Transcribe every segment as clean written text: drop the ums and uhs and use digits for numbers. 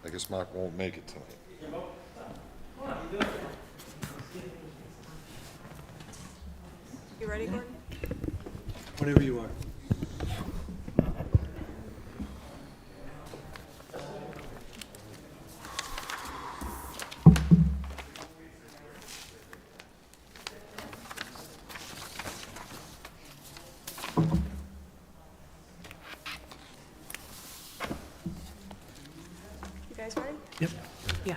I guess Mark won't make it tonight. You ready, Gordon? Whenever you are. You guys ready? Yep. Yeah.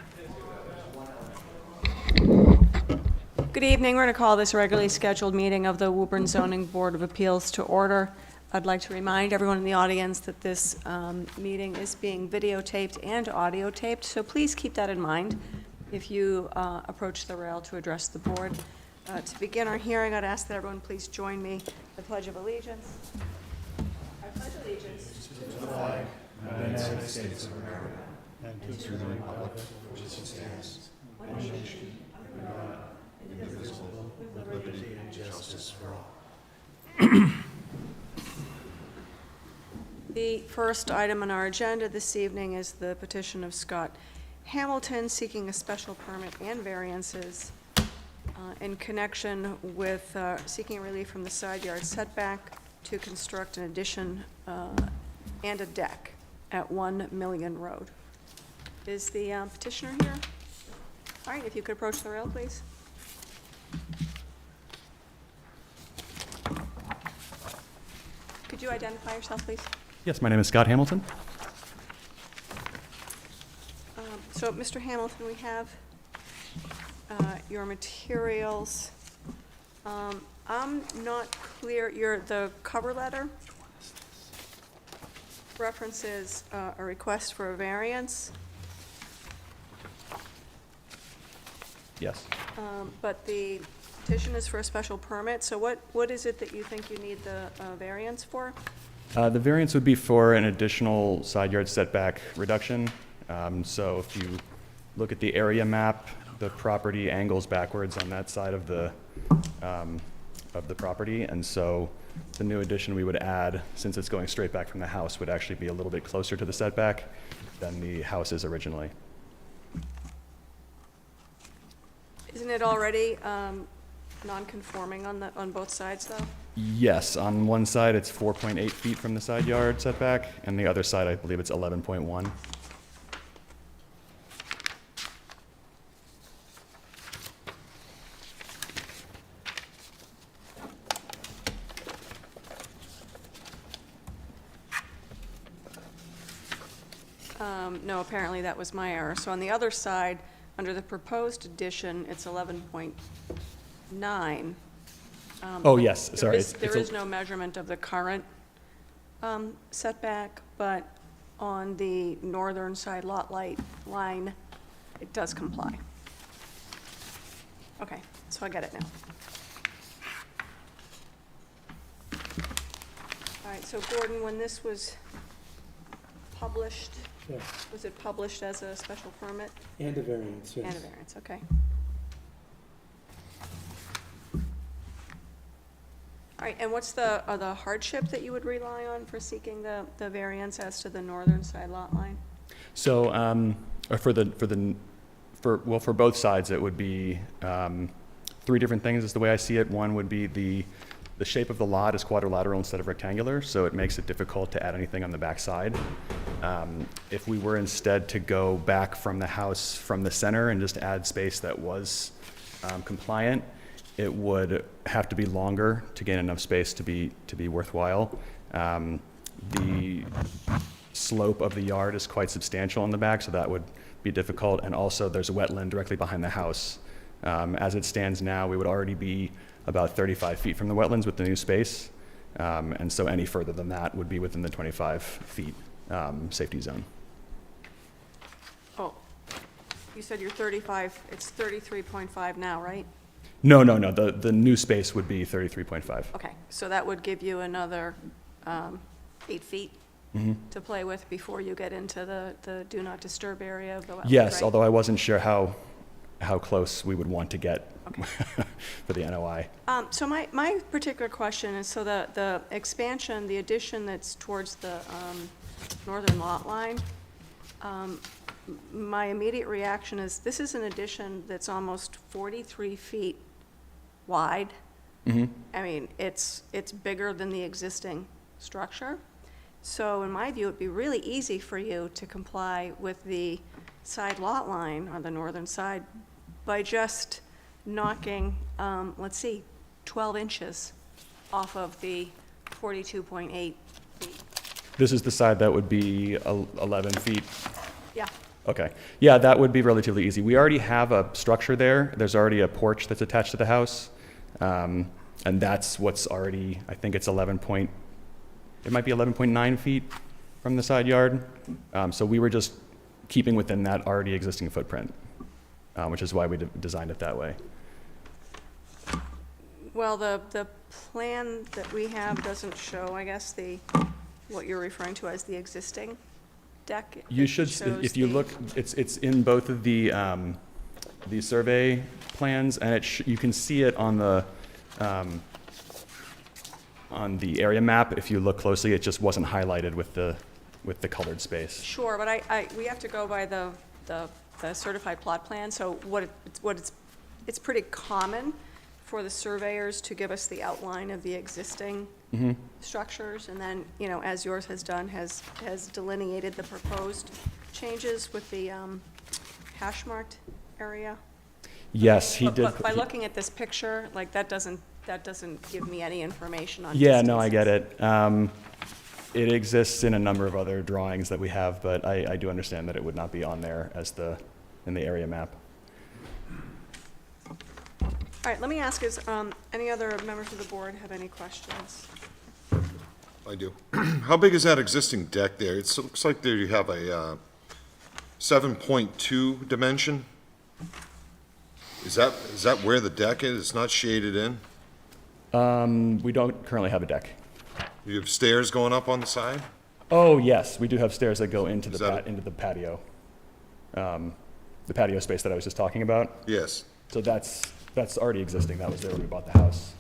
Good evening. We're going to call this regularly scheduled meeting of the Woburn Zoning Board of Appeals to order. I'd like to remind everyone in the audience that this meeting is being videotaped and audio taped, so please keep that in mind if you approach the rail to address the board. To begin our hearing, I'd ask that everyone please join me in the Pledge of Allegiance. I pledge allegiance to the flag of the United States of America, and to the republic for which it stands, one nation, under God, indivisible, with liberty and justice for all. The first item on our agenda this evening is the petition of Scott Hamilton seeking a special permit and variances in connection with seeking relief from the side yard setback to construct an addition and a deck at 1 Million Road. Is the petitioner here? All right, if you could approach the rail, please. Could you identify yourself, please? Yes, my name is Scott Hamilton. So, Mr. Hamilton, we have your materials. I'm not clear, the cover letter references a request for a variance, Yes. but the petition is for a special permit. So what is it that you think you need the variance for? The variance would be for an additional side yard setback reduction. So if you look at the area map, the property angles backwards on that side of the property. And so the new addition we would add, since it's going straight back from the house, would actually be a little bit closer to the setback than the house is originally. Isn't it already non-conforming on both sides, though? Yes, on one side it's 4.8 feet from the side yard setback, and the other side I believe it's 11.1. No, apparently that was my error. So on the other side, under the proposed addition, it's 11.9. Oh, yes, sorry. There is no measurement of the current setback, but on the northern side lot line, it does comply. Okay, so I get it now. All right, so Gordon, when this was published, Yes. was it published as a special permit? And a variance, yes. And a variance, okay. All right, and what's the hardship that you would rely on for seeking the variance as to the northern side lot line? So, for both sides, it would be three different things is the way I see it. One would be the shape of the lot is quadrilateral instead of rectangular, so it makes it difficult to add anything on the back side. If we were instead to go back from the house from the center and just add space that was compliant, it would have to be longer to gain enough space to be worthwhile. The slope of the yard is quite substantial in the back, so that would be difficult. And also, there's a wetland directly behind the house. As it stands now, we would already be about 35 feet from the wetlands with the new space. And so any further than that would be within the 25 feet safety zone. Oh, you said you're 35, it's 33.5 now, right? No. The new space would be 33.5. Okay, so that would give you another 8 feet to play with before you get into the do not disturb area of the wetland, Yes, right? although I wasn't sure how close we would want to get Okay. for the NOI. So my particular question is, so the expansion, the addition that's towards the northern lot line, my immediate reaction is, this is an addition that's almost 43 feet wide. I mean, it's bigger than the existing structure. So in my view, it'd be really easy for you to comply with the side lot line on the northern side by just knocking, 12 inches off of the 42.8 feet. This is the side that would be 11 feet. Yeah, Okay. Yeah, that would be relatively easy. We already have a structure there. There's already a porch that's attached to the house. And that's what's already, I think it's it might be 11.9 feet from the side yard. So we were just keeping within that already existing footprint, which is why we designed it that way. well, the plan that we have doesn't show, I guess, what you're referring to as the existing deck. You It should, shows if you the- look, it's in both of the survey plans, and you can see it on the area map. If you look closely, it just wasn't highlighted with the colored space. Sure, but we have to go by the certified plot plan, so it's pretty common for the surveyors to give us the outline of the existing structures, and then, as yours has done, has delineated the proposed changes with the hash marked area. Yes, he But- did. But by looking at this picture, like, that doesn't give me any information on Yeah, no, I get distances. it. It exists in a number of other drawings that we have, but I do understand that it would not be on there in the area map. All right, let me ask, any other members of the board have any questions? I do. How big is that existing deck there? It looks like there you have a 7.2 dimension. Is that where the deck is? It's not shaded in? We don't currently have a deck. You have stairs going up on the side? Oh, yes, we do have stairs that go into Is that into the patio. The patio space that I was just talking about. Yes. So that's already existing. That was there when we bought the house.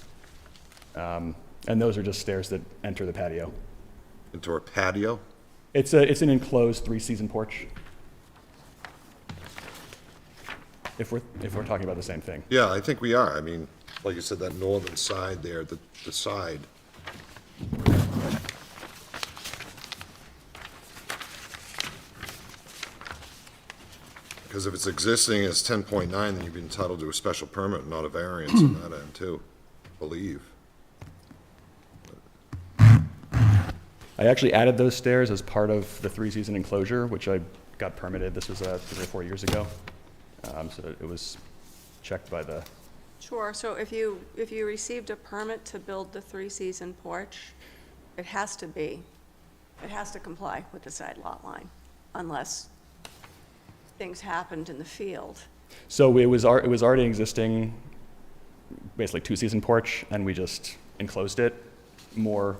And those are just stairs that enter the patio. Into a patio? It's an enclosed 3-season porch. If we're talking about the same thing. Yeah, I think we are. I mean, like you said, that northern side there, the side. Because if it's existing as 10.9, then you'd be entitled to a special permit, not a variance on that end too, believe. I actually added those stairs as part of the 3-season enclosure, which I got permitted. This was 3 or 4 years ago. So it was checked by the, Sure, so if you received a permit to build the 3-season porch, it has to comply with the side lot line, unless things happened in the field. so it was already existing, basically 2-season porch, and we just enclosed it more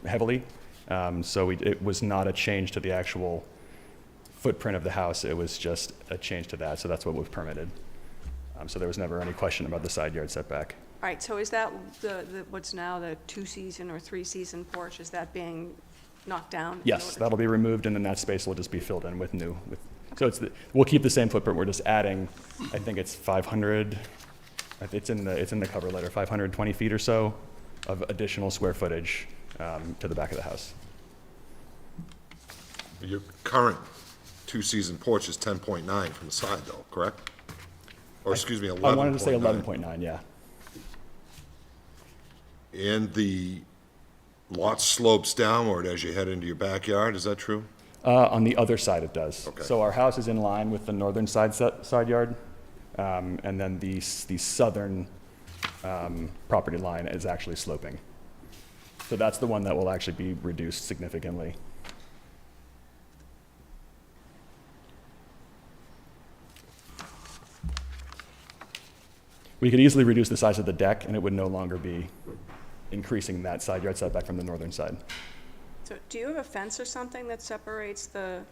heavily. So it was not a change to the actual footprint of the house. It was just a change to that. So that's what was permitted. So there was never any question about the side yard setback. All right, so is that what's now the 2-season or 3-season porch, is that being knocked down? in Yes, order- that'll be removed, and then that space will just be filled in with new. So we'll keep the same footprint. We're just adding, I think it's 500. It's in the cover letter, 520 feet or so of additional square footage to the back of the house. Your current 2-season porch is 10.9 from the side though, correct? Or excuse me, 11.9. I wanted to say 11.9, yeah. And the lot slopes downward as you head into your backyard, is that true? On the other side, it does. Okay. So our house is in line with the northern side yard, and then the southern property line is actually sloping. So that's the one that will actually be reduced significantly. We could easily reduce the size of the deck, and it would no longer be increasing that side yard setback from the northern side. So do you have a fence or something that separates the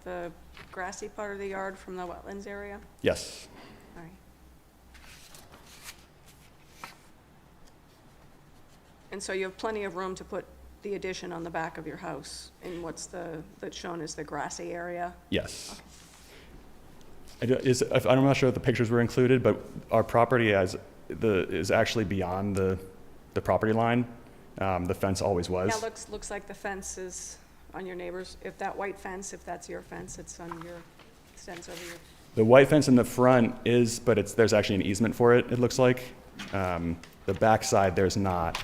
grassy part of the yard from the wetlands area? Yes. All right. And so you have plenty of room to put the addition on the back of your house in that's shown as the grassy area? Yes. I'm not sure if the pictures were included, but our property is actually beyond the property line. The fence always was. Yeah, looks like the fence is on your neighbor's, if that white fence, if that's your fence, it's on your, extends over your. The white fence in the front is, but there's actually an easement for it, it looks like. The back side, there's not,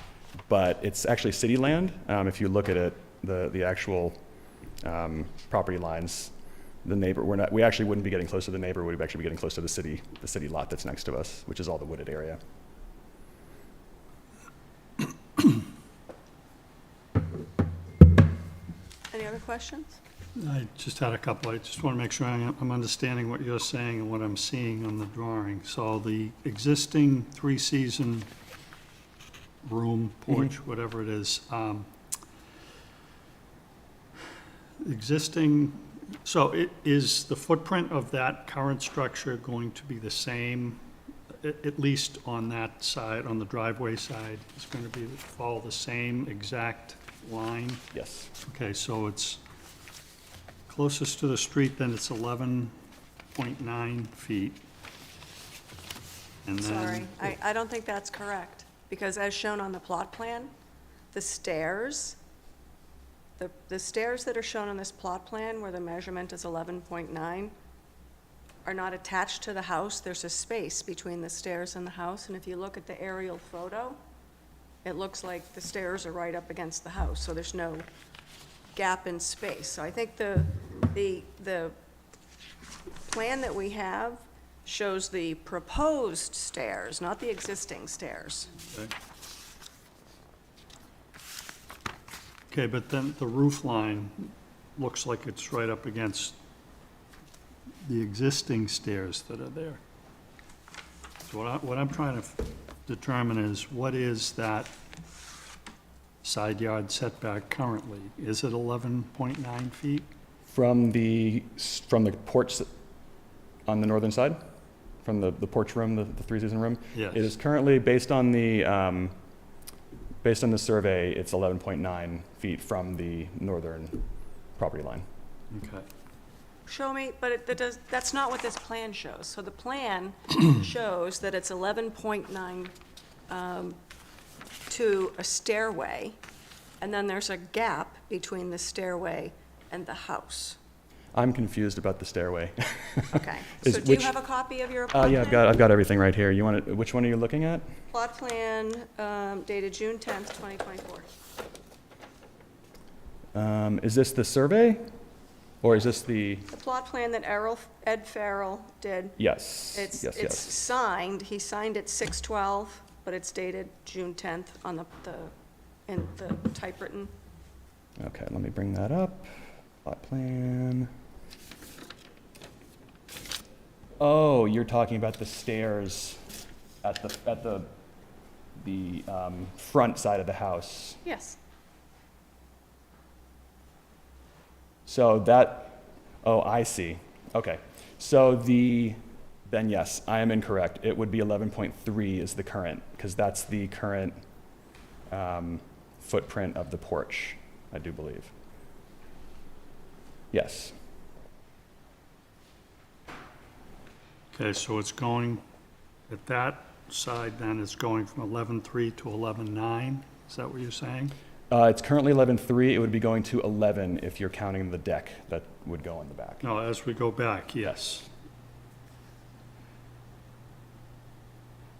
but it's actually city land. If you look at it, the actual property lines, the neighbor, we actually wouldn't be getting close to the neighbor, we'd actually be getting close to the city lot that's next to us, which is all the wooded area. Any other questions? I just had a couple. I just want to make sure I'm understanding what you're saying and what I'm seeing on the drawing. So the existing three-season room, porch, whatever it is, so is the footprint of that current structure going to be the same, at least on that side, on the driveway side? It's going to follow the same exact line? Yes. Okay, so it's closest to the street, then it's 11.9 feet. And then. Sorry, I don't think that's correct, because as shown on the plot plan, the stairs that are shown on this plot plan, where the measurement is 11.9, are not attached to the house. There's a space between the stairs and the house, and if you look at the aerial photo, it looks like the stairs are right up against the house, so there's no gap in space. So I think the plan that we have shows the proposed stairs, not the existing stairs. Okay, but then the roof line looks like it's right up against the existing stairs that are there. So what I'm trying to determine is, what is that side yard setback currently? Is it 11.9 feet? From the porch on the northern side, from the porch room, the three-season room? Yes. It is currently, based on the survey, it's 11.9 feet from the northern property line. Okay. Show me, but that's not what this plan shows. So the plan shows that it's 11.9 to a stairway, and then there's a gap between the stairway and the house. I'm confused about the stairway. Okay, Is so do you which- have a copy of your plot Yeah, plan? I've got everything right here. Which one are you looking at? Plot plan dated June 10th, 2024. Is this the survey? Or is this the, The plot plan that Ed Farrell did, yes, it's yes. signed, he signed it 6/12, but it's dated June 10th on in the typewritten. Okay, let me bring that up. Plot plan. Oh, you're talking about the stairs at the front side of the house. Yes. So I see. Okay. So then yes, I am incorrect. It would be 11.3 is the current, because that's the current footprint of the porch, I do believe. Yes. Okay, so it's going, at that side then, it's going from 11.3 to 11.9? Is that what you're saying? It's currently 11.3. It would be going to 11 if you're counting the deck that would go on the back. No, as we go back, yes.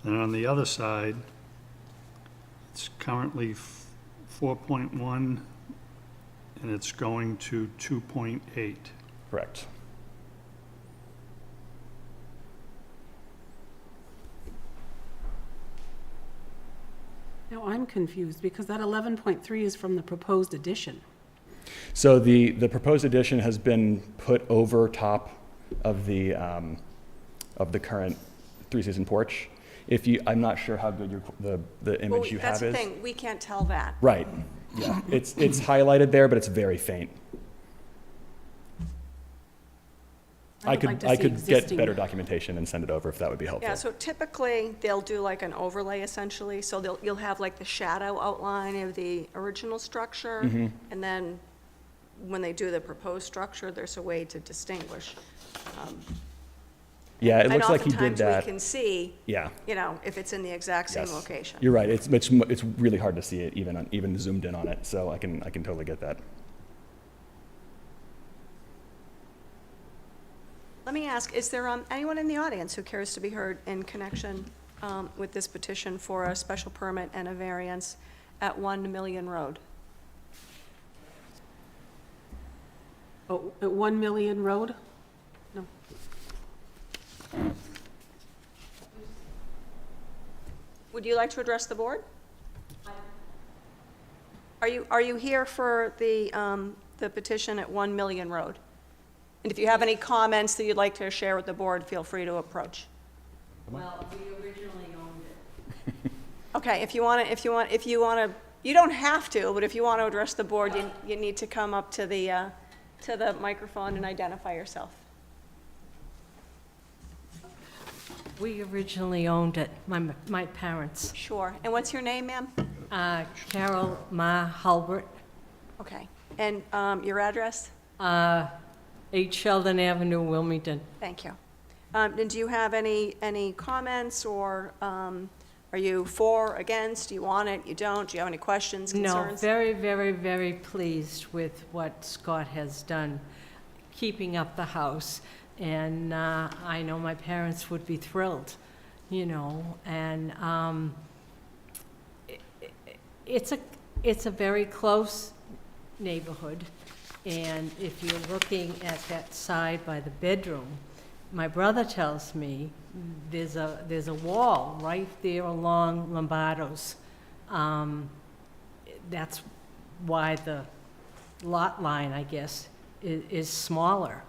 And on the other side, it's currently 4.1, and it's going to 2.8. Correct. Now, I'm confused, because that 11.3 is from the proposed addition. So the proposed addition has been put over top of the current three-season porch. I'm not sure how good the image you have That's the is. thing, we can't tell that. Right, yeah. It's highlighted there, but it's very faint. I would like could to see get existing. better documentation and send it over if that would be helpful. Yeah, so typically, they'll do like an overlay essentially, so you'll have like the shadow outline of the original structure, Mm-hmm. and then when they do the proposed structure, there's a way to distinguish. Yeah, it And looks like he did oftentimes we that. can see, Yeah. if it's in the exact same Yes. location. You're right. It's really hard to see it even zoomed in on it. So I can totally get that. Let me ask, is there anyone in the audience who cares to be heard in connection with this petition for a special permit and a variance at 1 Million Road? Oh, at 1 Million Road? No. Would you like to address the board? Are you here for the petition at 1 Million Road? And if you have any comments that you'd like to share with the board, feel free to approach. Well, we originally owned it. Okay, if you want to, you don't have to, but if you want to address the board, you need to come up to the microphone and identify yourself. We originally owned it, my parents. Sure. And what's your name, ma'am? Carol Ma Hulbert, Okay. And your address? 8 Sheldon Avenue, Wilmington. Thank you. And do you have any comments, or are you for, against? Do you want it? You don't? Do you have any questions, No, concerns? very, very, very pleased with what Scott has done, keeping up the house. And I know my parents would be thrilled, and it's a very close neighborhood. And if you're looking at that side by the bedroom, my brother tells me there's a wall right there along Lombardo's. That's why the lot line, I guess, is smaller.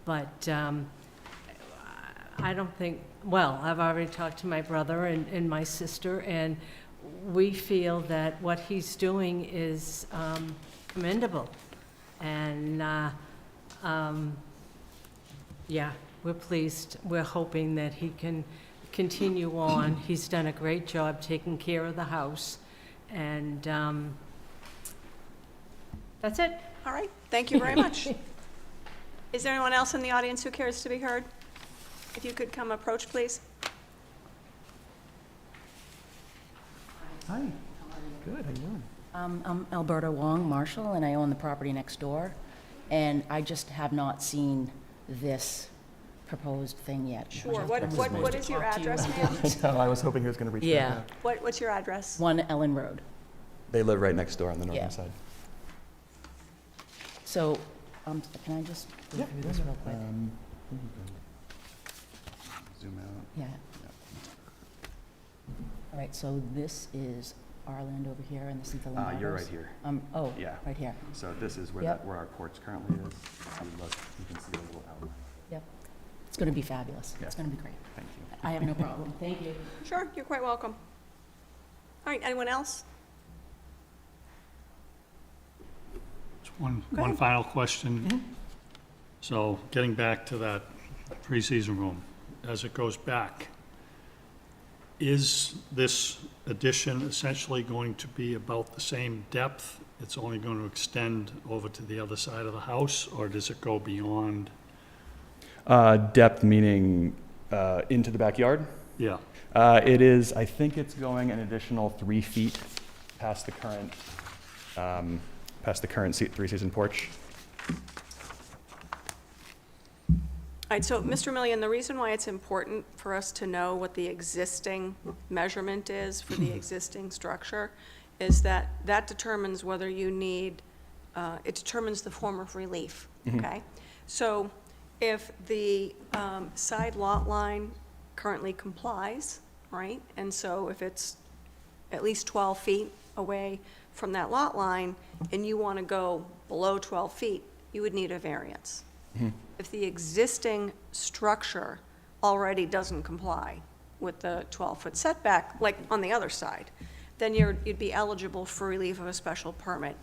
But I don't think, well, I've already talked to my brother and my sister, and we feel that what he's doing is commendable. And, yeah, we're pleased. We're hoping that he can continue on. He's done a great job taking care of the house. And that's it. All right. Thank you very much. Is there anyone else in the audience who cares to be heard? If you could come approach, please. Hi. Good. How you doing? I'm Alberta Wong, Marshall, and I own the property next door. And I just have not seen this proposed thing yet. Sure. I'm What supposed to is your talk to you. address, ma'am? No, I was hoping he was going to reach Yeah. back out. What's your address? 1 Ellen Road. They live right next door on the northern Yeah. side. So, can I just go through this real quick? Zoom out. Yeah. All right, so this is our land over here, and this is the Lombardos. You're right here. Oh, Yeah. right here. So this is where Yep. where our porch currently is. You can see a little outline. Yep. It's going to be fabulous. Yeah. It's going to be great. Thank you. I have no problem. Thank you. Sure, you're quite welcome. All right, anyone else? Just one Go ahead. final question. So getting back to that preseason room, as it goes back, is this addition essentially going to be about the same depth? It's only going to extend over to the other side of the house, or does it go beyond? Depth meaning into the backyard? Yeah, It is, I think it's going an additional 3 feet past the current three-season porch. All right, so Mr. Millian, the reason why it's important for us to know what the existing measurement is for the existing structure is that that determines whether you need, it determines the form of relief, okay? So if the side lot line currently complies, right? And so if it's at least 12 feet away from that lot line and you want to go below 12 feet, you would need a variance. If the existing structure already doesn't comply with the 12-foot setback, like on the other side, then you'd be eligible for relief of a special permit.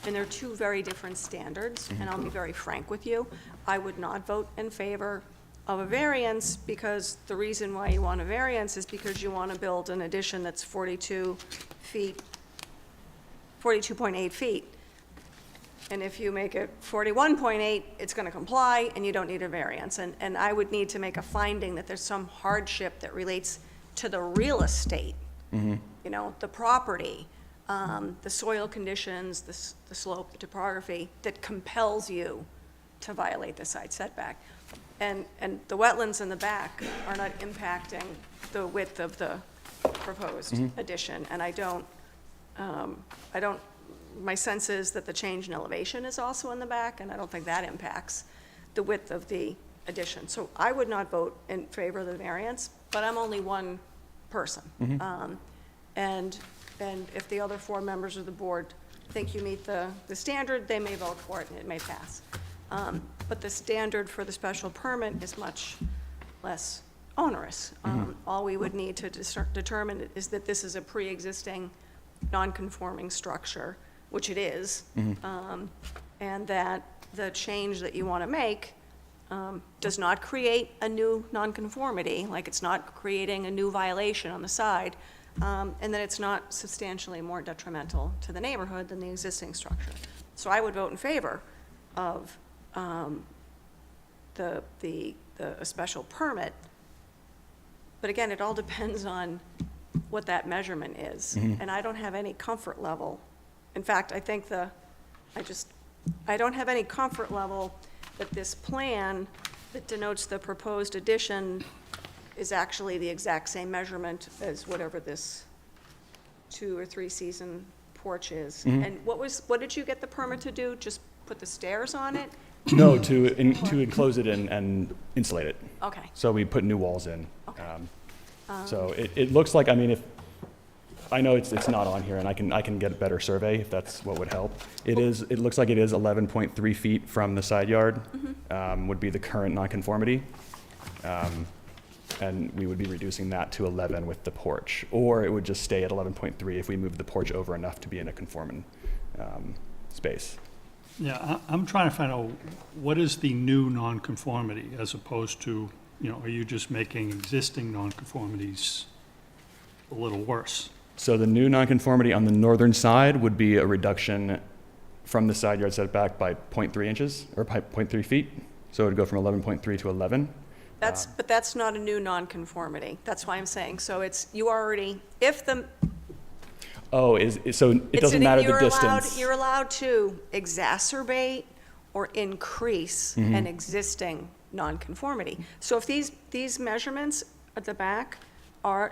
And they're two very different standards, and I'll be very frank with you. I would not vote in favor of a variance, because the reason why you want a variance is because you want to build an addition that's 42.8 feet. And if you make it 41.8, it's going to comply, and you don't need a variance. And I would need to make a finding that there's some hardship that relates to the real estate, you know, the property, the soil conditions, the slope, the topography, that compels you to violate the side setback. And the wetlands in the back are not impacting the width of the proposed addition. And I don't, my sense is that the change in elevation is also in the back, and I don't think that impacts the width of the addition. So I would not vote in favor of the variance, but I'm only one person. And if the other 4 members of the board think you meet the standard, they may vote for it and it may pass. But the standard for the special permit is much less onerous. All we would need to determine is that this is a pre-existing non-conforming structure, which it is, and that the change that you want to make does not create a new nonconformity, like it's not creating a new violation on the side, and that it's not substantially more detrimental to the neighborhood than the existing structure. So I would vote in favor of a special permit. But again, it all depends on what that measurement is. And I don't have any comfort level. In fact, I think I don't have any comfort level that this plan that denotes the proposed addition is actually the exact same measurement as whatever this 2 or 3 season porch is. And what did you get the permit to do? Just put the stairs on it? No, to enclose it and insulate it. Okay. So we put new walls in. Okay. So it looks like, I mean, if, I know it's not on here, and I can get a better survey if that's what would help. It looks like it is 11.3 feet from the side yard, would be the current nonconformity. And we would be reducing that to 11 with the porch, or it would just stay at 11.3 if we moved the porch over enough to be in a conforming space. Yeah, I'm trying to find out, what is the new nonconformity as opposed to, you know, are you just making existing nonconformities a little worse? So the new nonconformity on the northern side would be a reduction from the side yard setback by 0.3 inches, or by 0.3 feet. So it would go from 11.3 to 11. But that's not a new nonconformity. That's why I'm saying, so it's, you already, if the. Oh, so it doesn't matter the distance. You're allowed to exacerbate or increase an existing nonconformity. So if these measurements at the back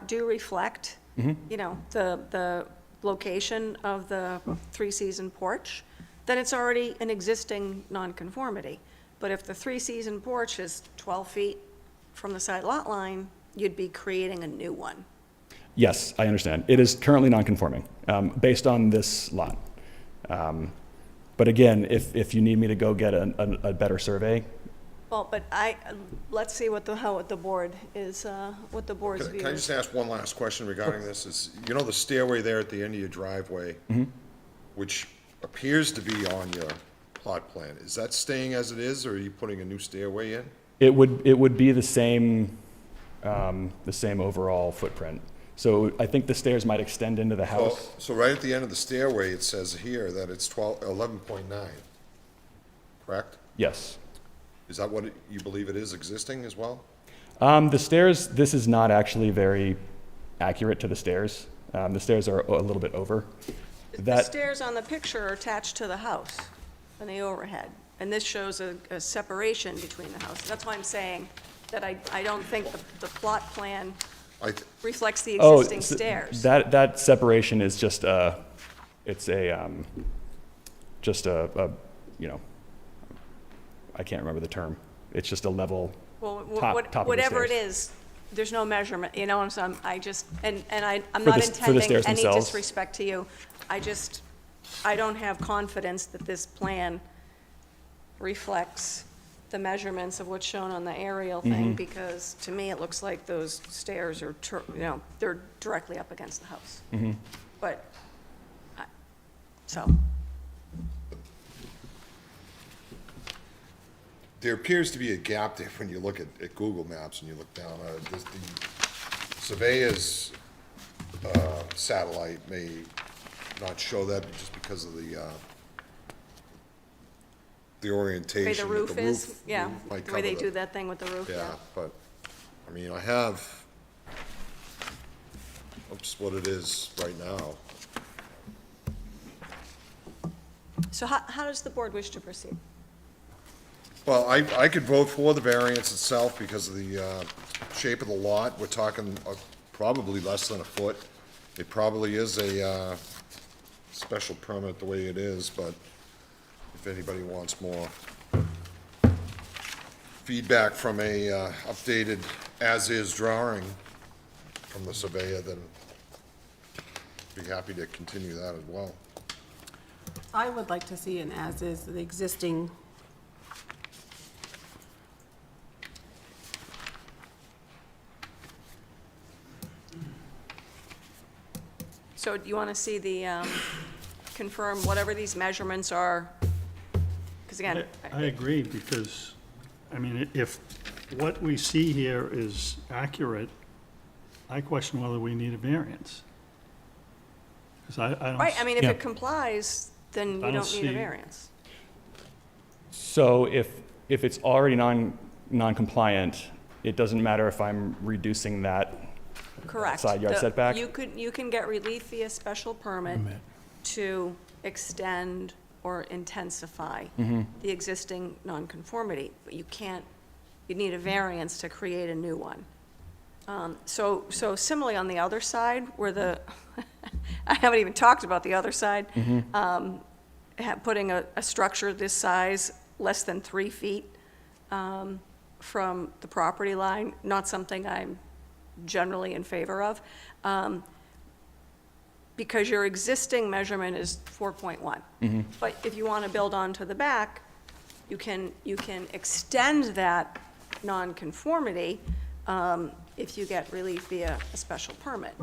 do reflect, you know, the location of the 3-season porch, then it's already an existing nonconformity. But if the 3-season porch is 12 feet from the side lot line, you'd be creating a new one. Yes, I understand. It is currently non-conforming, based on this lot. But again, if you need me to go get a better survey. Well, but let's see what the board is, what the board's view Can I is. just ask one last question regarding this? Is, you know, the stairway there at the end of your driveway, which appears to be on your plot plan, is that staying as it is, or are you putting a new stairway in? It would be the same overall footprint. So I think the stairs might extend into the house. So right at the end of the stairway, it says here that it's 11.9, correct? Yes. Is that what you believe it is existing as well? The stairs, this is not actually very accurate to the stairs. The stairs are a little bit over. The stairs on the picture are attached to the house and the overhead, and this shows a separation between the houses. That's why I'm saying that I don't think the plot plan reflects the existing stairs. That separation is just you know, I can't remember the term. It's just a level top of the Whatever it stairs. is, there's no measurement, you know what I'm saying? I just, I'm For not the intending stairs any themselves? disrespect to you. I don't have confidence that this plan reflects the measurements of what's shown on the aerial thing, because to me, it looks like those stairs are, you know, they're directly up against the house. But, so, There appears to be a gap there when you look at Google Maps and you look down. The surveyor's satellite may not show that just because of the the orientation. but roof is, roof yeah, might the way they cover do the- that thing with the roof, Yeah, yeah. but, I mean, I have, that's what it is right now. So how does the board wish to proceed? Well, I could vote for the variance itself because of the shape of the lot. We're talking probably less than a foot. It probably is a special permit the way it is, but if anybody wants more feedback from a updated as-is drawing from the surveyor, then be happy to continue that as well. I would like to see an as-is, the existing. So do you want to see the, confirm whatever these measurements are? Because again, I agree, because, I mean, if what we see here is accurate, I question whether we need a variance. Because I don't. right, I mean, if Yeah. it complies, then you I don't don't need a see- variance. So if it's already non-compliant, it doesn't matter if I'm reducing that Correct. side yard setback? You can get relief via special permit to extend or intensify the existing nonconformity, but you can't, you need a variance to create a new one. So similarly on the other side, where the, I haven't even talked about the other side, putting a structure this size, less than 3 feet from the property line, not something I'm generally in favor of, because your existing measurement is 4.1. But if you want to build onto the back, you can extend that nonconformity if you get relief via a special permit.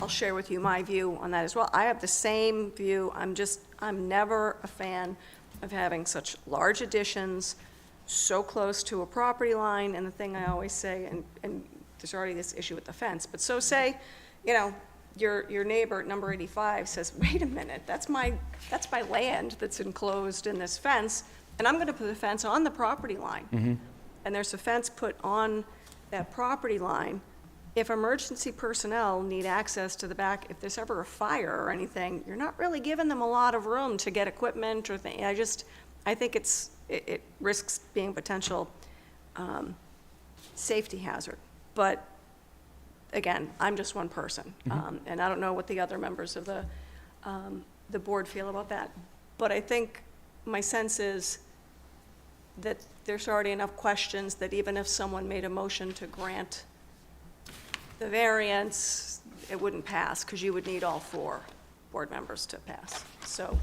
I'll share with you my view on that as well. I have the same view. I'm never a fan of having such large additions so close to a property line, and the thing I always say, and there's already this issue with the fence, but so say, you know, your neighbor at number 85 says, wait a minute, that's my land that's enclosed in this fence, and I'm gonna put a fence on the property line. And there's a fence put on that property line. If emergency personnel need access to the back, if there's ever a fire or anything, you're not really giving them a lot of room to get equipment or thing. I think it risks being a potential safety hazard. But again, I'm just one person, and I don't know what the other members of the board feel about that. But I think my sense is that there's already enough questions that even if someone made a motion to grant the variance, it wouldn't pass, because you would need all 4 board members to pass. So,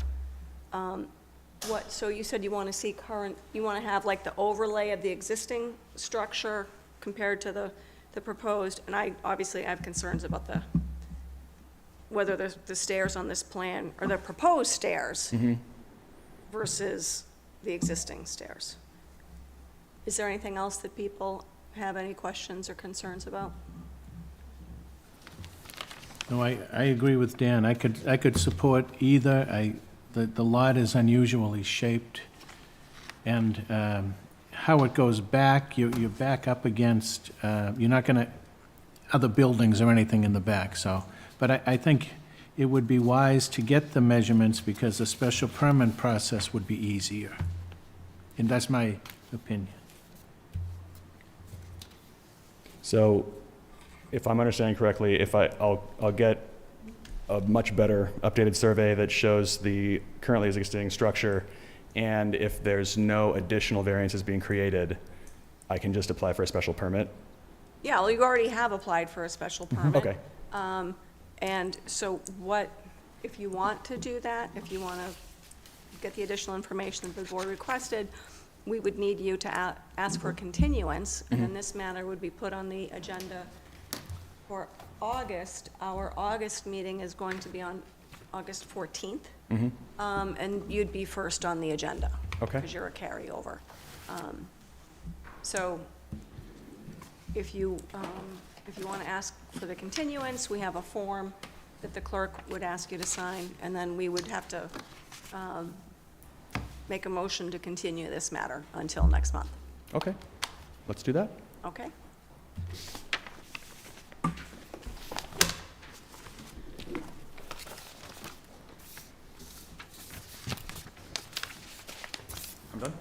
so you said you want to see you want to have like the overlay of the existing structure compared to the proposed, and I have concerns about whether the stairs on this plan are the proposed stairs versus the existing stairs. Is there anything else that people have any questions or concerns about? No, I agree with Dan. I could support either. The lot is unusually shaped, and how it goes back, you back up against, you're not gonna, other buildings or anything in the back, so. But I think it would be wise to get the measurements, because the special permit process would be easier. And that's my opinion. So, if I'm understanding correctly, I'll get a much better updated survey that shows the currently existing structure, and if there's no additional variances being created, I can just apply for a special permit? Yeah, well, you already have applied for a special permit. Okay. And so if you want to do that, if you want to get the additional information that the board requested, we would need you to ask for a continuance, and then this matter would be put on the agenda for August. Our August meeting is going to be on August 14th. And you'd be first on the agenda. Okay. Because you're a carryover. So if you want to ask for the continuance, we have a form that the clerk would ask you to sign, and then we would have to make a motion to continue this matter until next month. Okay, let's do that. Okay? I'm done.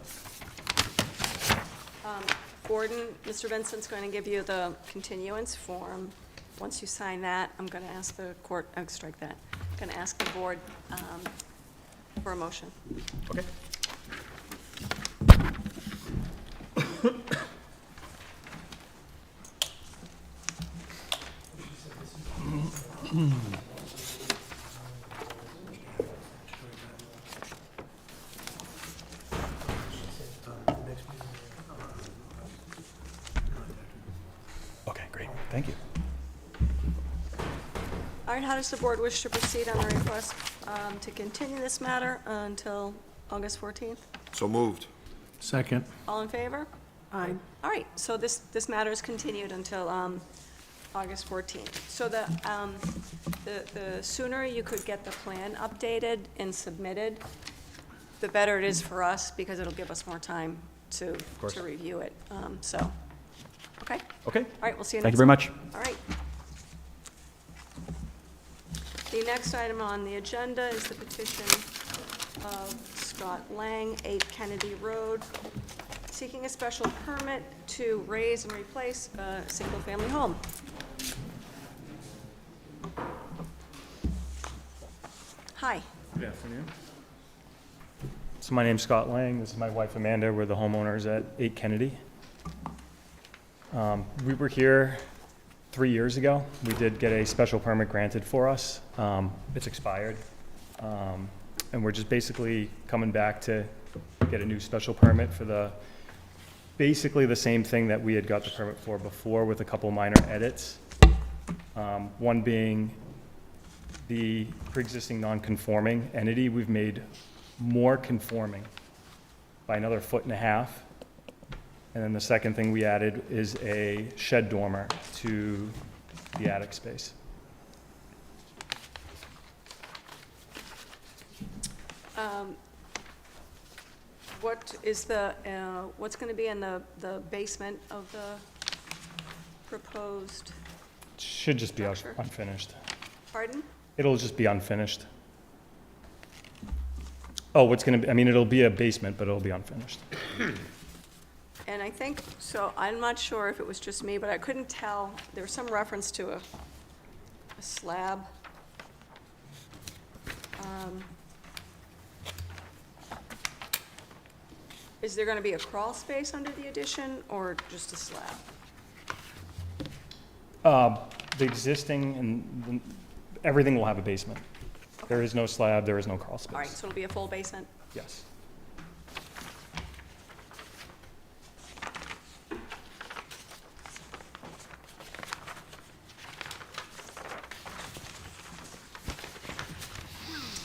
Gordon, Mr. Vincent's going to give you the continuance form. Once you sign that, I'm going to ask the court, strike that. I'm going to ask the board for a motion. Okay. Okay, great. Thank you. All right, how does the board wish to proceed on the request to continue this matter until August 14th? So moved. Second. All in favor? Aye. All right, so this matter is continued until August 14th. So the sooner you could get the plan updated and submitted, the better it is for us, because it'll give us more time to course. review it. So, okay? Okay. All right, we'll see you Thank next you very month. much. All right. The next item on the agenda is the petition of Scott Lang, 8 Kennedy Road, seeking a special permit to raise and replace a single-family home. Hi. Good afternoon. So my name's Scott Lang. This is my wife Amanda. We're the homeowners at 8 Kennedy. We were here 3 years ago. We did get a special permit granted for us. It's expired. And we're just basically coming back to get a new special permit for basically the same thing that we had got the permit for before, with a couple minor edits. One being the pre-existing non-conforming entity we've made more conforming by another 1.5 feet. And then the second thing we added is a shed dormer to the attic space. What is what's going to be in the basement of the proposed, Should just be Structure. unfinished. pardon? It'll just be unfinished. Oh, what's gonna be, I mean, it'll be a basement, but it'll be unfinished. And I think, so I'm not sure if it was just me, but I couldn't tell, there was some reference to a slab. Is there gonna be a crawl space under the addition, or just a slab? The existing and everything will have a basement. There is no slab, there is no crawl space. All right, so it'll be a full basement? Yes.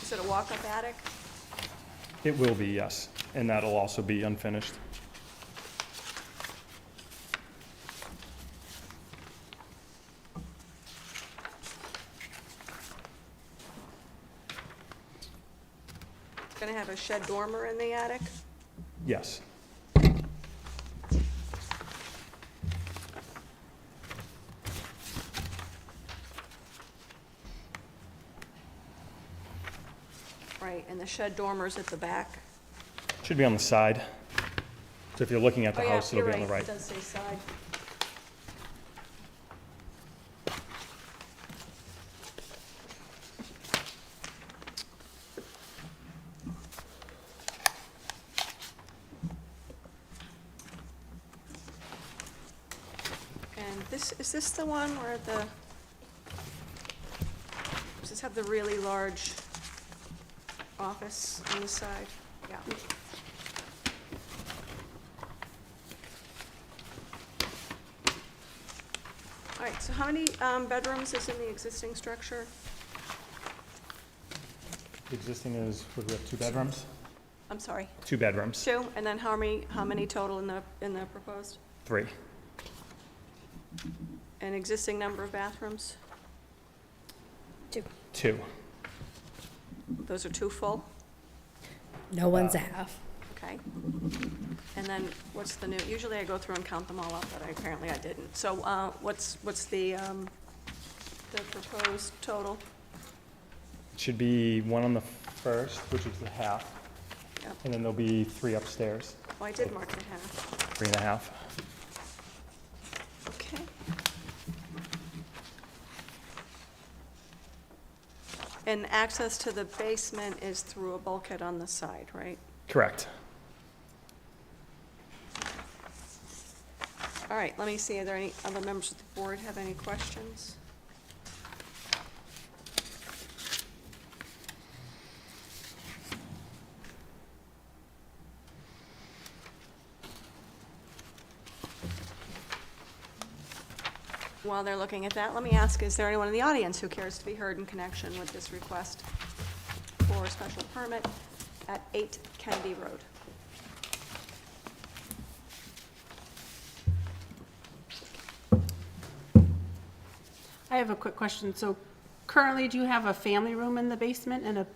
Is it a walk-up attic? It will be, yes, and that'll also be unfinished. It's gonna have a shed dormer in the attic? Yes. Right, and the shed dormer's at the back? Should be on the side. So if you're looking at the Oh, yeah, house, it'll you're be on the right. It does say side. And is this the one where does this have the really large office on the side? Yeah. All right, so how many bedrooms is in the existing structure? The existing is, what do we have, 2 bedrooms? I'm sorry, 2 bedrooms, 2, and then how many total in the proposed? 3. An existing number of bathrooms? 2. Those are 2 full? No one's a half. Okay. And then what's the new, usually I go through and count them all up, but apparently I didn't. So what's the proposed total? It should be one on the first, which is the half, Yep. and then there'll be 3 upstairs, Oh, I did mark it half. 3.5. Okay. And access to the basement is through a bulkhead on the side, right? Correct. All right, let me see, are there any other members of the board have any questions? While they're looking at that, let me ask, is there anyone in the audience who cares to be heard in connection with this request for a special permit at 8 Kennedy Road? I have a quick question. So currently, do you have a family room in the basement and a,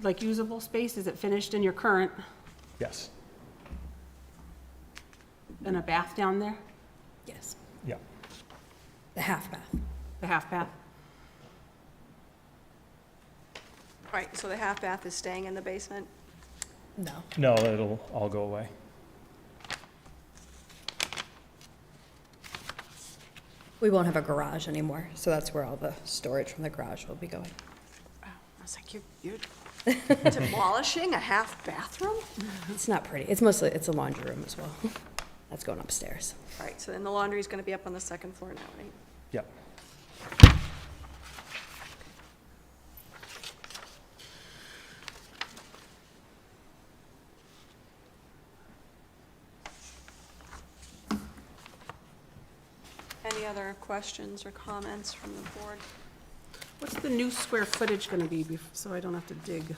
like, usable space? Is it finished in your current, Yes. and a bath down there? Yes, Yeah. the half bath. The half bath? Right, so the half bath is staying in the basement? No. No, it'll all go away. We won't have a garage anymore, so that's where all the storage from the garage will be going. Oh, I was like, you're demolishing a half bathroom? It's not pretty. It's mostly, it's a laundry room as well. That's going upstairs. All right, so then the laundry's gonna be up on the second floor now, right? Yep. Any other questions or comments from the board? What's the new square footage gonna be, so I don't have to dig?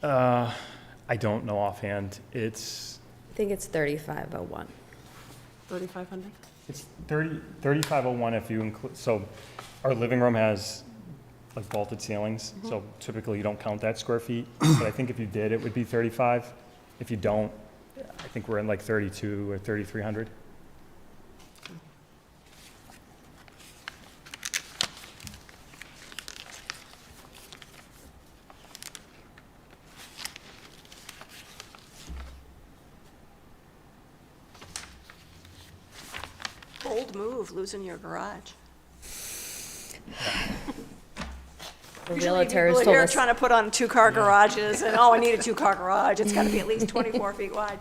I don't know offhand. It's I think it's 3501. 3,500? It's 3501 if you include, so our living room has like vaulted ceilings, so typically you don't count that square feet, but I think if you did, it would be 35. If you don't, I think we're in like 32 or 3,300. Bold move, losing your garage. The Usually realtors people are told here us, trying to put on 2-car garages, and, oh, I need a 2-car garage, it's gotta be at least 24 feet wide.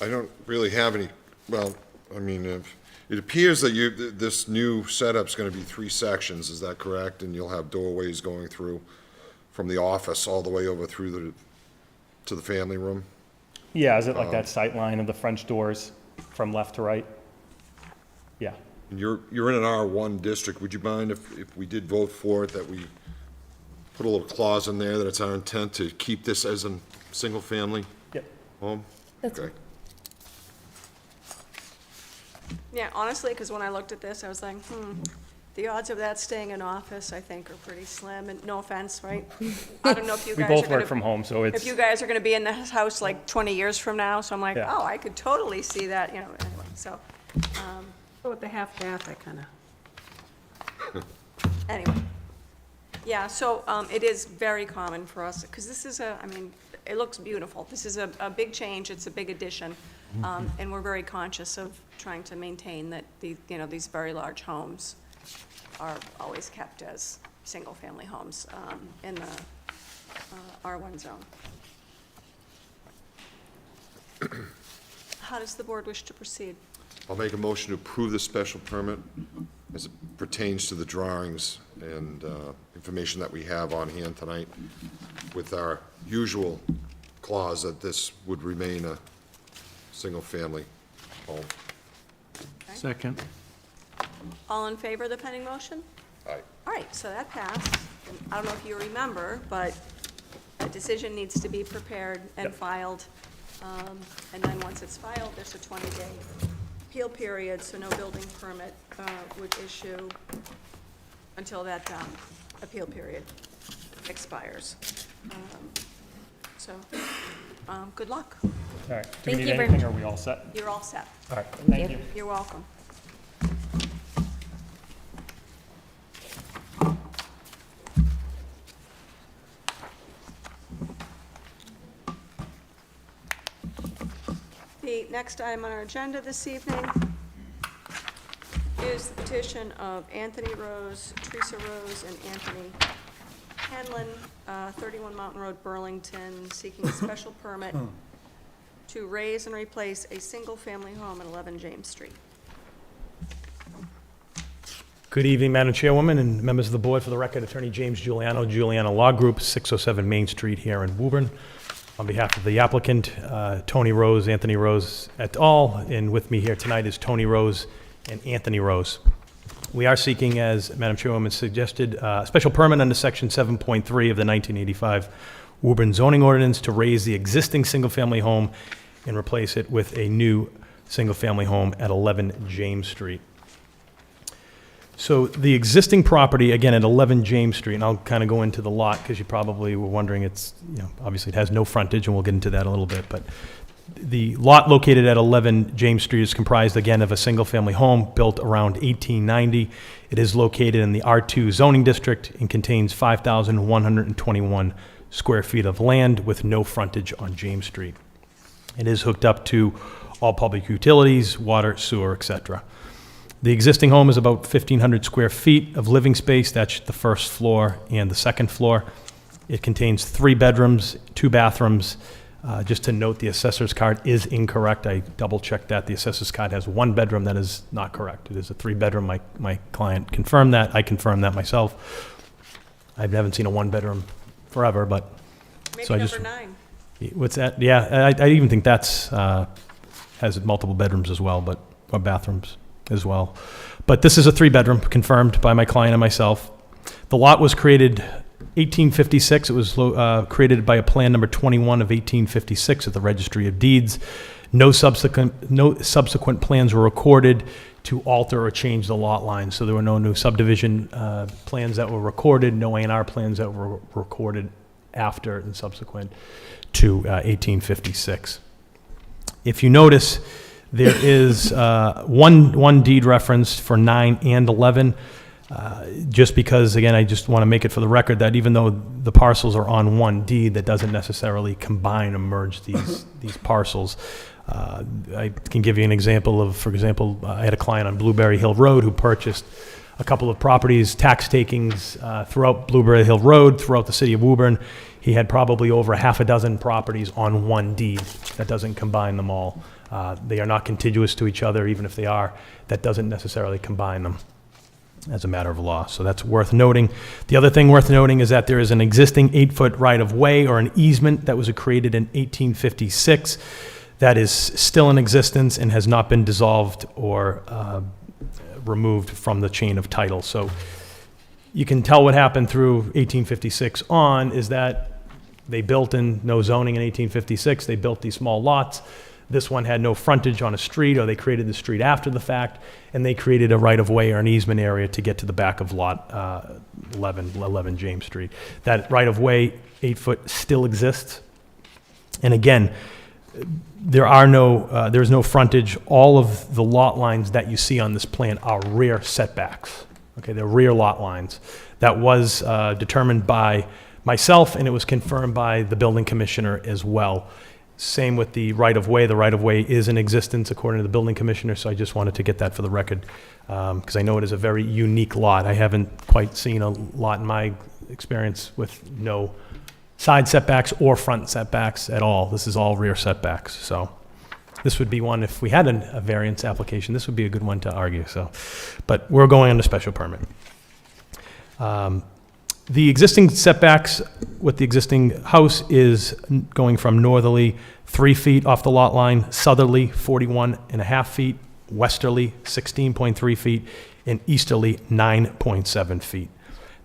I don't really have any, well, I mean, it appears that this new setup's gonna be 3 sections, is that correct? And you'll have doorways going through from the office all the way over through to the family room? Yeah, is it like that sight line of the French doors from left to right? Yeah. And you're in an R1 district, would you mind if we did vote for it, that we put a little clause in there that it's our intent to keep this as a single-family Yep. home? That's Okay. Yeah, honestly, because when I looked at this, I was like, the odds of that staying in office, I think, are pretty slim, and no offense, right? I don't know if you We guys are both gonna. work from home, so If it's, you guys are gonna be in this house like 20 years from now, so I'm like, Yeah. oh, I could totally see that, you know, anyway, so, So with the half bath, I kinda, anyway. Yeah, so, it is very common for us, because this is I mean, it looks beautiful. This is a big change, it's a big addition, and we're very conscious of trying to maintain that these very large homes are always kept as single-family homes, in the, R1 zone. How does the board wish to proceed? I'll make a motion to approve the special permit as it pertains to the drawings and information that we have on hand tonight, with our usual clause that this would remain a single-family home. Second. All in favor of the pending motion? Aye. All right, so that passed. And I don't know if you remember, but a decision needs to be prepared and Yep. filed. And then once it's filed, there's a 20-day appeal period, so no building permit would issue until that appeal period. expires. So, good luck. All right. Do we Thank need you very anything, or are we all set? You're all set. All right, thank you. You're welcome. The next item on our agenda this evening is the petition of Anthony Rose, Teresa Rose, and Anthony Hanlon, 31 Mountain Road, Burlington, seeking a special permit to raise and replace a single-family home at 11 James Street. Good evening, Madam Chairwoman and members of the board. For the record, Attorney James Giuliano, Giuliano Law Group, 607 Main Street here in Woburn. On behalf of the applicant, Tony Rose, Anthony Rose et al., and with me here tonight is Tony Rose and Anthony Rose. We are seeking, as Madam Chairwoman suggested, a special permit under Section 7.3 of the 1985 Woburn zoning ordinance to raise the existing single-family home and replace it with a new single-family home at 11 James Street. So the existing property, again, at 11 James Street, and I'll kind of go into the lot because you probably were wondering, it's, obviously it has no frontage, and we'll get into that a little bit, but the lot located at 11 James Street is comprised, again, of a single-family home built around 1890. It is located in the R2 zoning district and contains 5,121 square feet of land with no frontage on James Street. It is hooked up to all public utilities, water, sewer, etc. The existing home is about 1,500 square feet of living space. That's the first floor and the second floor. It contains 3 bedrooms, 2 bathrooms. Just to note, the assessor's card is incorrect. I double-checked that. The assessor's card has 1 bedroom. That is not correct. It is a 3-bedroom. My client confirmed that. I confirmed that myself. I haven't seen a 1-bedroom forever, but... Maybe so I number just, 9. What's that? Yeah, I even think that's has multiple bedrooms as well, or bathrooms as well. But this is a 3-bedroom, confirmed by my client and myself. The lot was created 1856. It was created by a plan number 21 of 1856 at the Registry of Deeds. No subsequent plans were recorded to alter or change the lot lines. So there were no new subdivision plans that were recorded, no A&R plans that were recorded after and subsequent to 1856. If you notice, there is one deed referenced for 9 and 11. Just because, again, I just want to make it for the record that even though the parcels are on one deed, that doesn't necessarily combine or merge these parcels. I can give you an example of, for example, I had a client on Blueberry Hill Road who purchased a couple of properties, tax takings throughout Blueberry Hill Road, throughout the city of Woburn. He had probably over half a dozen properties on one deed. That doesn't combine them all. They are not contiguous to each other, even if they are. That doesn't necessarily combine them as a matter of law. So that's worth noting. The other thing worth noting is that there is an existing 8-foot right-of-way or an easement that was created in 1856 that is still in existence and has not been dissolved or removed from the chain of title. So you can tell what happened through 1856 on is that they built in no zoning in 1856. They built these small lots. This one had no frontage on a street, or they created the street after the fact, and they created a right-of-way or an easement area to get to the back of lot 11 James Street. That right-of-way, 8-foot, still exists. And again, there's no frontage. All of the lot lines that you see on this plan are rear setbacks. Okay, they're rear lot lines. That was determined by myself, and it was confirmed by the building commissioner as well. Same with the right-of-way. The right-of-way is in existence according to the building commissioner, so I just wanted to get that for the record because I know it is a very unique lot. I haven't quite seen a lot in my experience with no side setbacks or front setbacks at all. This is all rear setbacks. So this would be one, if we had a variance application, this would be a good one to argue. So, but we're going on a special permit. The existing setbacks with the existing house is going from northerly 3 feet off the lot line, southerly 41.5 feet, westerly 16.3 feet, and easterly 9.7 feet.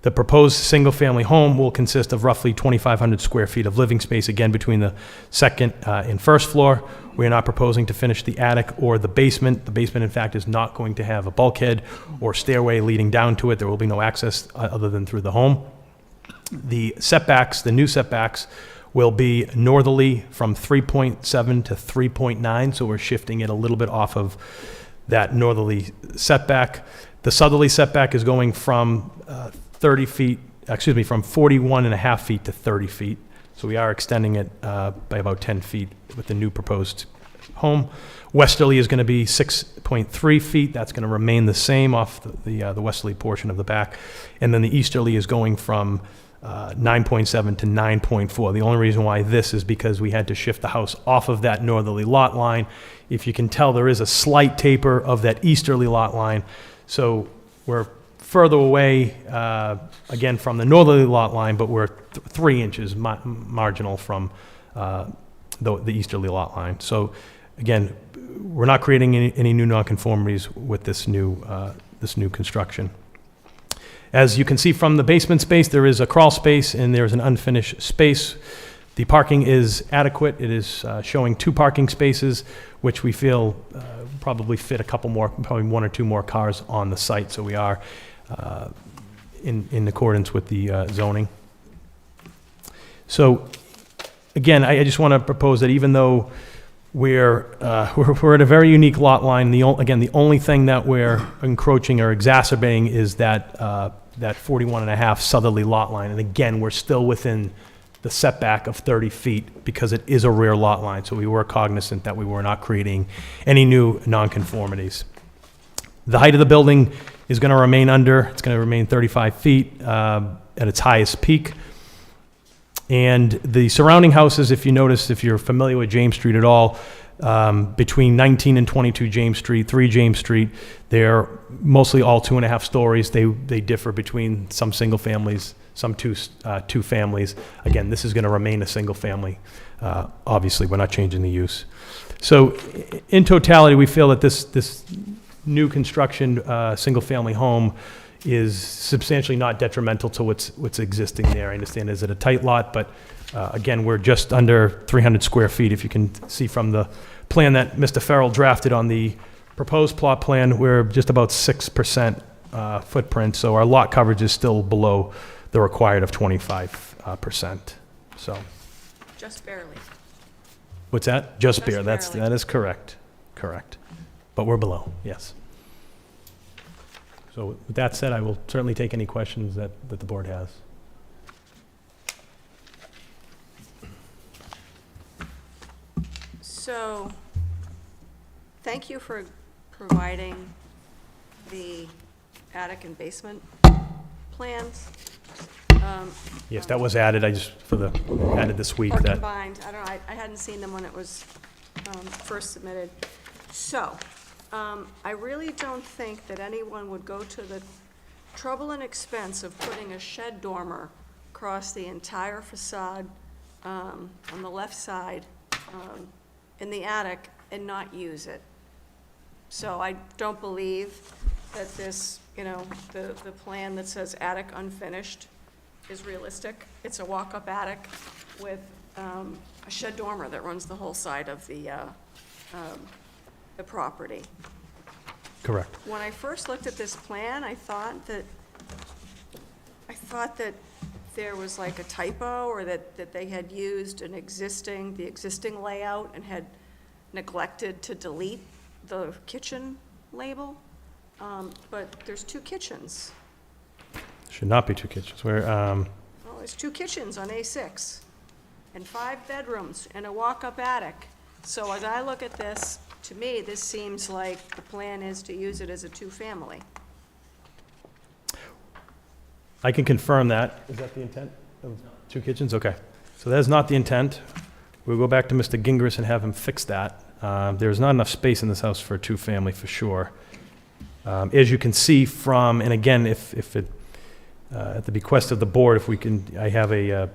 The proposed single-family home will consist of roughly 2,500 square feet of living space, again, between the second and first floor. We are not proposing to finish the attic or the basement. The basement, in fact, is not going to have a bulkhead or stairway leading down to it. There will be no access other than through the home. The setbacks, the new setbacks, will be northerly from 3.7 to 3.9, so we're shifting it a little bit off of that northerly setback. The southerly setback is going from 41 and a half feet to 30 feet. So we are extending it by about 10 feet with the new proposed home. Westerly is going to be 6.3 feet. That's going to remain the same off the westerly portion of the back. And then the easterly is going from 9.7 to 9.4. The only reason why this is because we had to shift the house off of that northerly lot line. If you can tell, there is a slight taper of that easterly lot line. So we're further away, again, from the northerly lot line, but we're 3 inches marginal from the easterly lot line. So again, we're not creating any new nonconformities with this new construction. As you can see from the basement space, there is a crawl space and there's an unfinished space. The parking is adequate. It is showing 2 parking spaces, which we feel probably fit a couple more, probably 1 or 2 more cars on the site. So we are in accordance with the zoning. So again, I just want to propose that even though we're at a very unique lot line, the only thing that we're encroaching or exacerbating is that 41 and a half southerly lot line. And again, we're still within the setback of 30 feet because it is a rear lot line. So we were cognizant that we were not creating any new nonconformities. The height of the building is going to remain it's going to remain 35 feet at its highest peak. And the surrounding houses, if you notice, if you're familiar with James Street at all, between 19 and 22 James Street, 3 James Street, they're mostly all 2.5 stories. They differ between some single families, some two families. Again, this is going to remain a single family. Obviously, we're not changing the use. So in totality, we feel that this new construction single family home is substantially not detrimental to what's existing there. I understand it's a tight lot, but again, we're just under 300 square feet. If you can see from the plan that Mr. Farrell drafted on the proposed plot plan, we're just about 6% footprint, so our lot coverage is still below the required of 25%. So, Just barely. what's that? Just Just bare. barely. That is correct. Correct. But we're below. Yes. So with that said, I will certainly take any questions that the board has. So, thank you for providing the attic and basement plans. Yes, that was added. Added this week. Or That combined, I don't know, I hadn't seen them when it was first submitted. So, I really don't think that anyone would go to the trouble and expense of putting a shed dormer across the entire facade on the left side in the attic and not use it. So I don't believe that this, the plan that says attic unfinished is realistic. It's a walk-up attic with a shed dormer that runs the whole side of the property. correct. When I first looked at this plan, I thought that there was like a typo, or that they had used the existing layout and had neglected to delete the kitchen label. But there's 2 kitchens. Should not be 2 kitchens. Well, there's 2 kitchens on A6, and 5 bedrooms and a walk-up attic. So as I look at this, to me, this seems like the plan is to use it as a 2-family. I can confirm that. Is that the intent of 2 kitchens? Okay. So that is not the intent. We'll go back to Mr. Gingras and have him fix that. There's not enough space in this house for a 2-family for sure. As you can see from, and again, if it, at the bequest of the board, if we can, I have a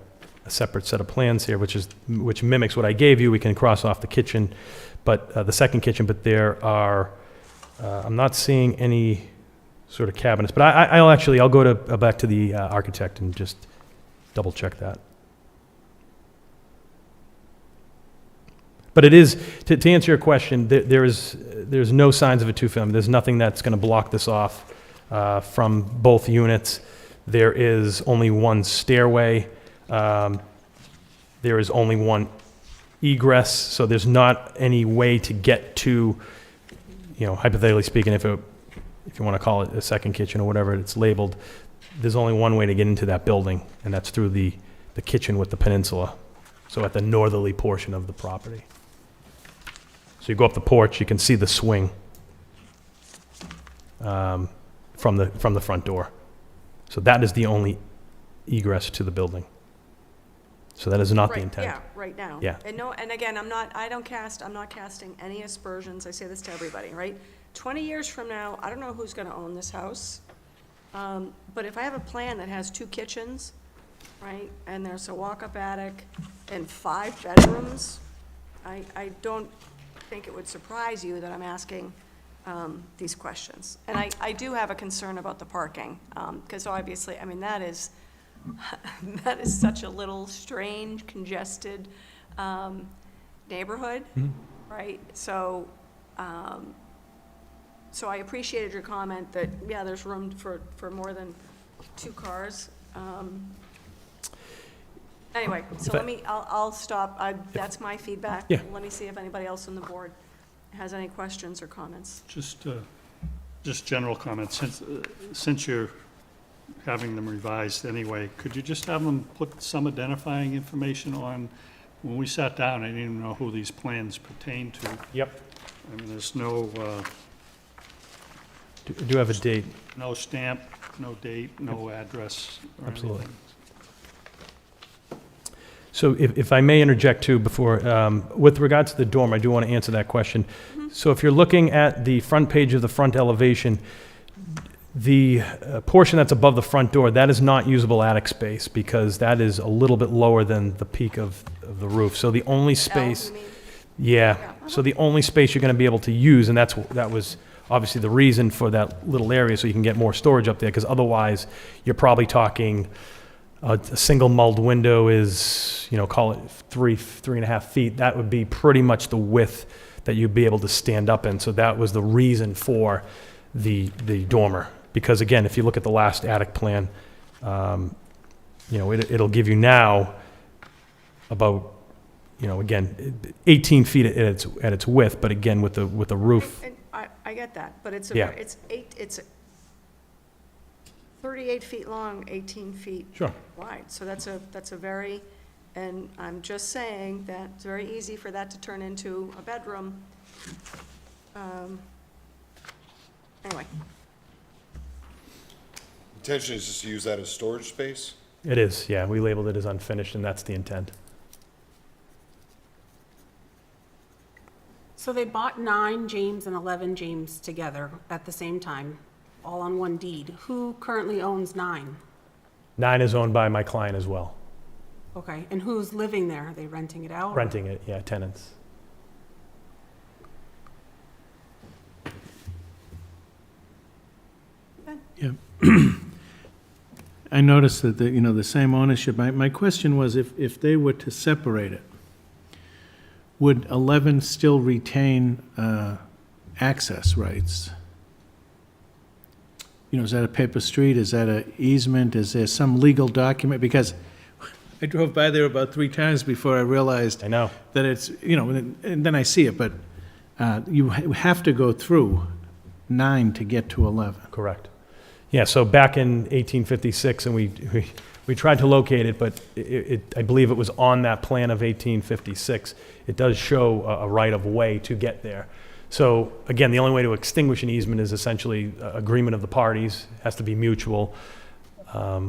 separate set of plans here, which mimics what I gave you. We can cross off the kitchen, but the second kitchen, but there are, I'm not seeing any sort of cabinets, but I'll go back to the architect and just double check that. But it is, to answer your question, there's no signs of a 2-family. There's nothing that's going to block this off from both units. There is only one stairway. There is only one egress, so there's not any way to get to, hypothetically speaking, if you want to call it a second kitchen or whatever it's labeled, there's only one way to get into that building, and that's through the kitchen with the peninsula, so at the northerly portion of the property. So you go up the porch, you can see the swing from the front door. So that is the only egress to the building. So that is not the Right, intent. yeah, right now. Yeah. And again, I'm not casting any aspersions, I say this to everybody, right? 20 years from now, I don't know who's gonna own this house, but if I have a plan that has 2 kitchens, right, and there's a walk-up attic and 5 bedrooms, I don't think it would surprise you that I'm asking these questions. And I do have a concern about the parking, because obviously, I mean, that is such a little strange, congested neighborhood, right? So I appreciated your comment that, yeah, there's room for more than 2 cars. Anyway, so I'll stop. That's my feedback. Yeah. Let me see if anybody else on the board has any questions or comments. Just general comments. Since you're having them revised anyway, could you just have them put some identifying information on? When we sat down, I didn't even know who these plans pertain to. Yep. I mean, there's no, Do have a date. no stamp, no date, no address or Absolutely. anything. So if I may interject too before, with regard to the dorm, I do want to answer that question. So if you're looking at the front page of the front elevation, the portion that's above the front door, that is not usable attic space because that is a little bit lower than the peak of the roof. So the only space, you mean? yeah, so the only space you're going to be able to use, and that was obviously the reason for that little area, so you can get more storage up there, because otherwise you're probably talking a single mulled window is, call it 3.5 feet. That would be pretty much the width that you'd be able to stand up in. So that was the reason for the dormer. Because again, if you look at the last attic plan, it'll give you now about, again, 18 feet at its width. But again, with the roof, And I get that, but it's Yeah. it's 38 feet long, 18 feet Sure. wide. So that's a very, and I'm just saying that it's very easy for that to turn into a bedroom. Anyway, Intention is just to use that as storage space? it is. Yeah, we labeled it as unfinished, and that's the intent. So they bought 9 James and 11 James together at the same time, all on one deed. Who currently owns 9? 9 is owned by my client as well. Okay, and who's living there? Are they renting it out? Renting it, yeah, tenants. Yeah. I noticed that, the same ownership. My question was, if they were to separate it, would 11 still retain access rights? Is that a paper street? Is that an easement? Is there some legal document? Because I drove by there about 3 times before I realized I know. that it's, and then I see it, but you have to go through 9 to get to 11. Correct. Yeah, so back in 1856, and we tried to locate it, but I believe it was on that plan of 1856. It does show a right-of-way to get there. So again, the only way to extinguish an easement is essentially agreement of the parties, has to be mutual,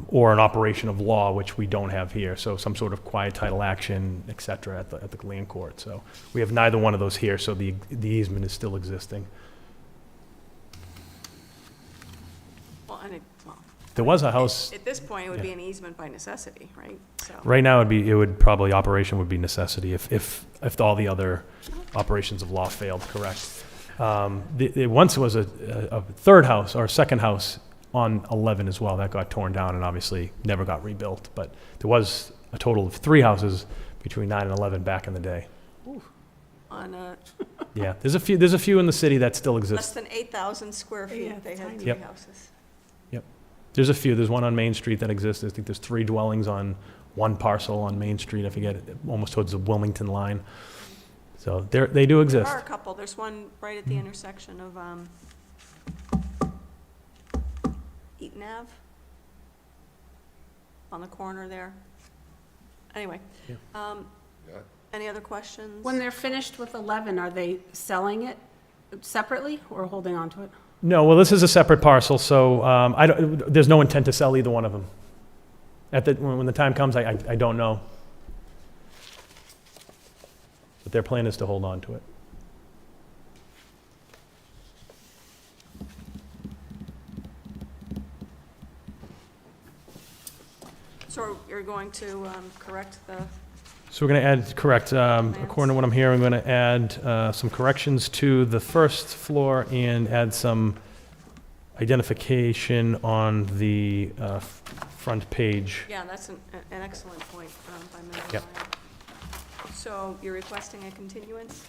or an operation of law, which we don't have here. So some sort of quiet title action, et cetera, at the land court. So we have neither one of those here, so the easement is still existing. well, There was a house, at this point, it would be Yeah. an easement by necessity, right? So, right now it would probably, operation would be necessity if all the other operations of law failed, correct. Once was a third house, or a second house on 11 as well, that got torn down and obviously never got rebuilt. But there was a total of 3 houses between 9 and 11 back in the day. on Yeah, there's a few in the city that still less exist. than 8,000 square feet, Yeah, they had tiny. 3 Yep. houses. There's a few. There's one on Main Street that exists. I think there's 3 dwellings on one parcel on Main Street. I forget, almost towards the Wilmington line. So they do There exist. are a couple. There's one right at the intersection of Eaton Ave, on the corner there. Anyway, any other questions? When they're finished with 11, are they selling it separately or holding on to it? No, well, this is a separate parcel, so there's no intent to sell either one of them. When the time comes, I don't know. But their plan is to hold on to it. So you're going to correct the, So we're going to add, correct, according to what I'm hearing, we're going to add some corrections to the first floor and add some identification on the front page. yeah, that's an excellent point by Member Yep. Ryan. So you're requesting a continuance?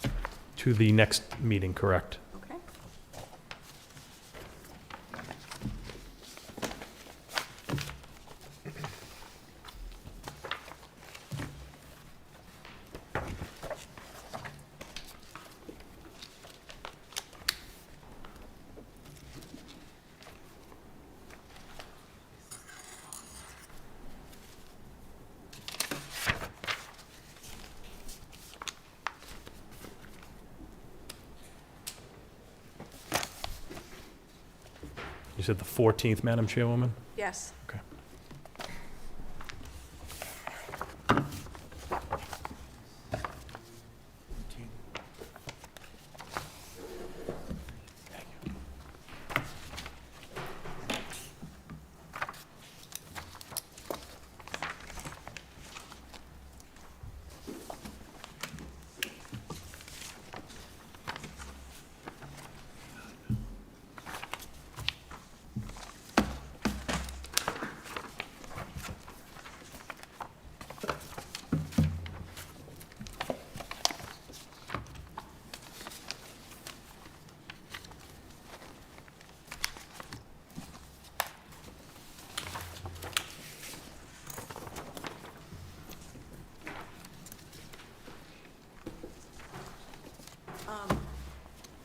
To the next meeting, correct? Okay. You said the 14th, Madam Chairwoman? Yes. Okay.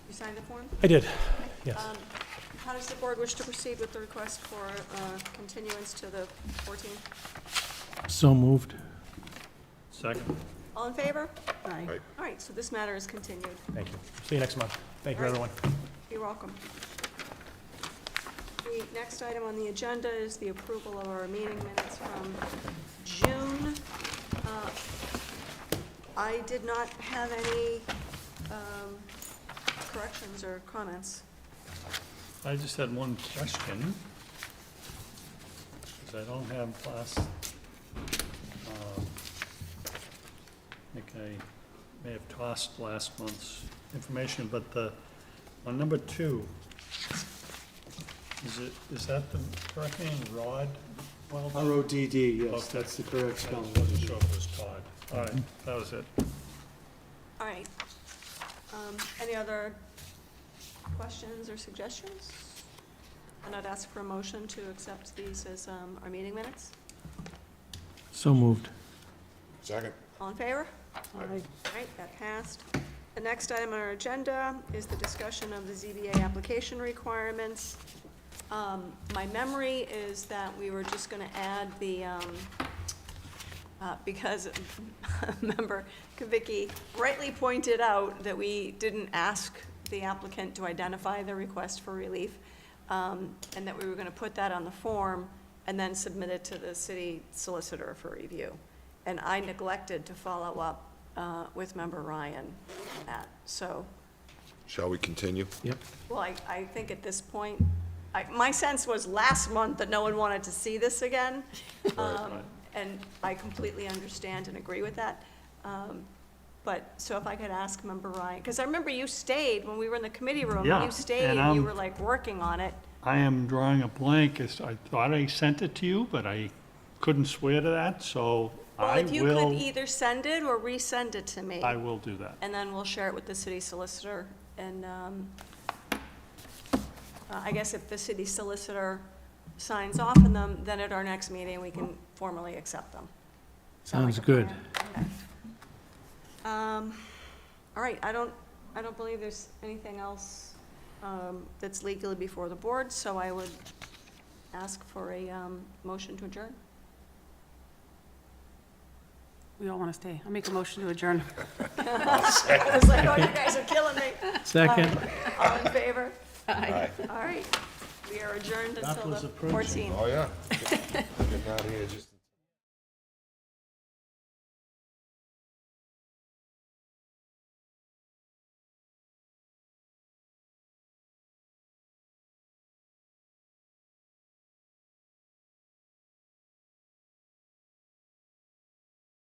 You signed the form? I did, yes. How does the board wish to proceed with the request for continuance to the 14th? So moved. Second. All in favor? Aye. All right, so this matter is continued. Thank you. See you next month. Thank you, All right. everyone. You're welcome. The next item on the agenda is the approval of our meeting minutes from June. I did not have any corrections or comments. I just had one question, because I don't have last, I think I may have tossed last month's information, but on number 2, is that the correct name, Rod? Well, R-O-D-D, yes, Okay. that's the correct I spelling. wasn't sure if it was Todd. All right, that was it. All right. Any other questions or suggestions? And I'd ask for a motion to accept these as our meeting minutes. So moved. Second. All in favor? Aye. All right, that passed. The next item on our agenda is the discussion of the ZBA application requirements. My memory is that we were just going to add the, because Member Kavicki rightly pointed out that we didn't ask the applicant to identify the request for relief, and that we were going to put that on the form and then submit it to the city solicitor for review. And I neglected to follow up with Member Ryan on that. So, Shall we continue? Yep. well, I think at this point, my sense was last month that no one wanted to see this again. And I completely understand and agree with that. But, so if I could ask Member Ryan, because I remember you stayed when we were in the committee room. Yeah, You stayed and and you I'm- were like working on it. I am drawing a blank, as I thought I sent it to you, but I couldn't swear to that, so Well, I if you could will, either send it or resend it to me. I will do that. And then we'll share it with the city solicitor. And I guess if the city solicitor signs off on them, then at our next meeting, we can formally accept them. Sound like Sounds a good. plan? Okay. All right, I don't believe there's anything else that's legally before the board, so I would ask for a motion to adjourn. We all want to stay. I'll make a motion to adjourn. I was like, oh, you guys are killing me. Second. All in favor? Aye. All right, we are adjourned That until was the approaching. 14th. Oh, yeah. Getting out of here just.